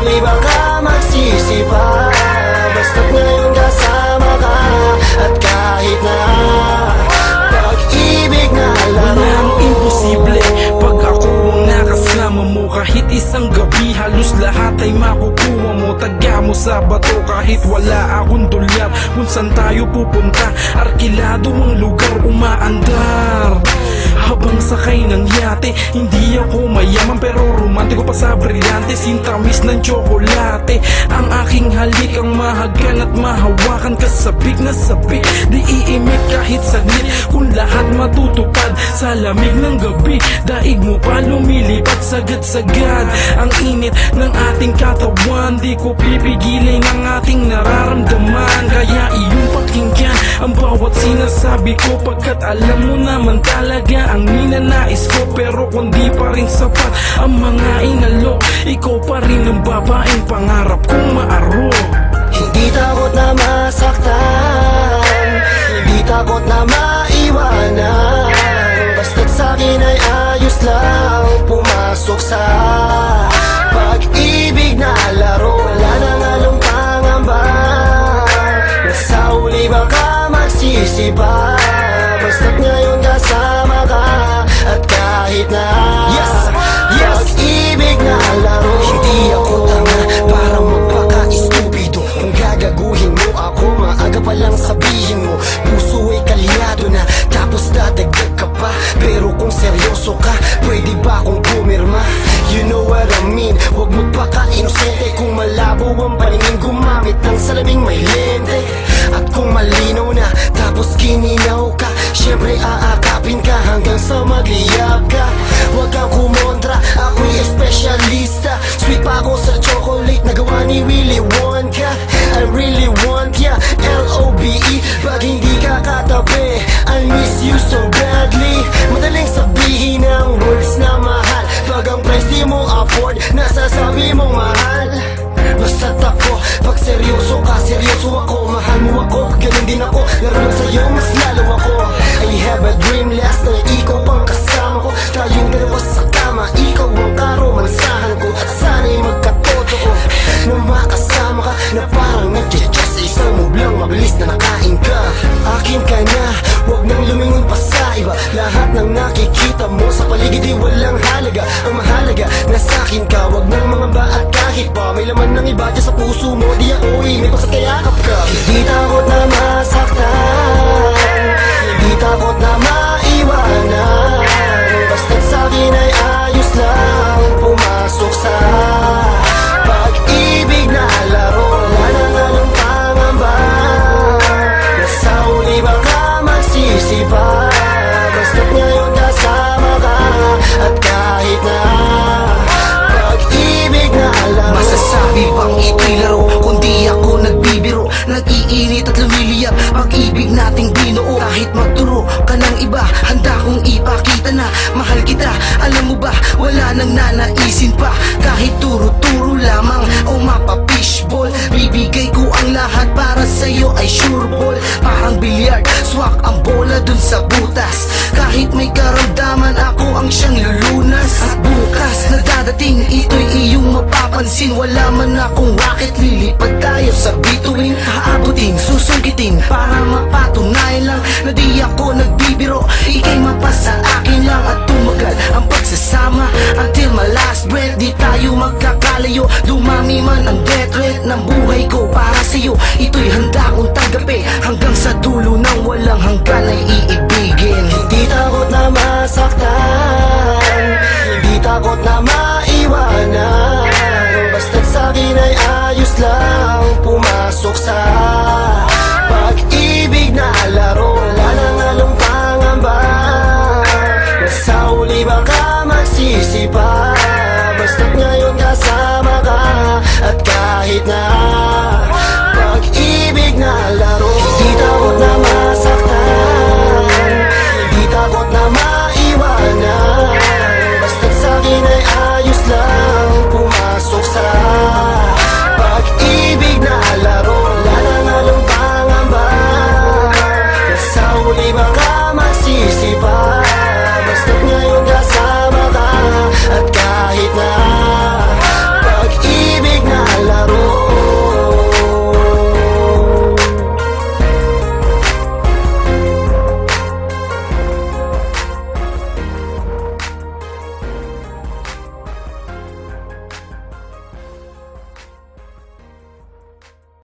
huli baka magsisi pa. Basta't ngayon kasama ka, at kahit na pag-ibig na laro. Walang imposible pag ako ang nakasama mo. Kahit isang gabi halos lahat ay makukuha mo. Tagya mo sa bato kahit wala akong dolyar. Kung saan tayo pupunta, arkilado ang lugar, umaandar. Habang sakay ng yate, hindi ako mayaman pero romantiko pa sa brilyante. Sintamis ng tsokolate, ang aking halik ang mahagan at mahawakan. Kasabik na sabik, di iimik kahit saglit. Kung lahat matutupad sa lamig ng gabi, daig mo pa lumilipat sagad-sagad. Ang init ng ating katawan, di ko pipigilin ang ating nararamdaman. Kaya iyong pakinggan ang bawat sinasabi ko, pagkat alam mo naman talaga ang ninanais ko. Pero kung di pa rin sapat ang mga inalok, ikaw pa rin ang babaeng pangarap kong maaro. Hindi takot na masaktan, hindi takot na maiwanan. Basta't sa'kin ay ayos lang, pumasok sa pag-ibig na laro. Wala nang halong pangamba, nasa huli baka magsisi pa. Basta't ngayon kasama ka, at kahit na pag-ibig na laro. Hindi ako tanga para magpaka-estupido. Kung gagaguhin mo ako, maaga pa lang sabihin mo. Puso ay kalyado na, tapos dadagdag ka pa. Pero kung seryoso ka, pwede ba akong pumirma? You know what I mean, huwag magpaka-inosente. Kung malabo ang paningin, gumamit ng salaming may lente. At kung malinaw na, tapos kininaw ka, syempre aakapin ka hanggang sa magliyab ka. Huwag kang kumontra, ako'y espesyalista. Sweet pa ako sa chocolate na gawa ni Willy Wonka. I really want ya, L-O-V-E. Pag hindi ka katabi, I miss you so badly. Madaling sabihin ang words na mahal, pag ang price di mo afford, nasasabi mong mahal. Basta't ako, pag seryoso ka, seryoso ako. Mahal mo ako, ganun din ako. Laro lang sa'yo, mas lalo ako. I have a dream last night, ikaw pang kasama ko. Tayong dalawa sa kama, ikaw ang karomansahan ko. At sana'y magkatotoo na makasama ka, na parang nagtiyatya sa isang mublang mabilis na nakain ka. Akin ka na, huwag nang lumingon pa sa iba. Lahat ng nakikita mo sa paligid di walang halaga. Ang mahalaga, nasa'kin ka, huwag nang mangamba. At kahit pa may laman ng iba dyan sa puso mo, di ako may pagsakayakap ka. Hindi takot na masaktan, hindi takot na maiwanan. Basta't sa'kin ay ayos lang, pumasok sa pag-ibig na laro. Wala nang halong pangamba, nasa huli baka magsisi pa. Basta't ngayon kasama ka, at kahit na pag-ibig na laro. Masasabi bang ito'y laro, kundi ako nagbibiro. Nag-iinit at lumiliyap pag-ibig nating binuo. Kahit magturo ka ng iba, handa kong ipakita na mahal kita. Alam mo ba, wala nang nanaisin pa. Kahit turo-turo lamang o mapa-fishball, bibigay ko ang lahat para sa'yo ay sure ball. Parang bilyard, swak ang bola dun sa butas. Kahit may karamdaman, ako ang siyang lulunas. At bukas na dadating, ito'y iyong mapapansin. Wala man akong rocket, lilipad tayo sa bituin. Aabutin, susungkitin para mapatunayan lang na di ako nagbibiro. Ika'y mapasa akin lang at tumagal ang pagsasama until my last breath. Di tayo magkakalayo, dumami man ang death rate ng buhay ko para sa'yo. Ito'y handa kong tanggapin hanggang sa dulo ng walang hanggan ay iibigin. Hindi takot na masaktan, hindi takot na maiwanan. Basta't sa'kin ay ayos lang, pumasok sa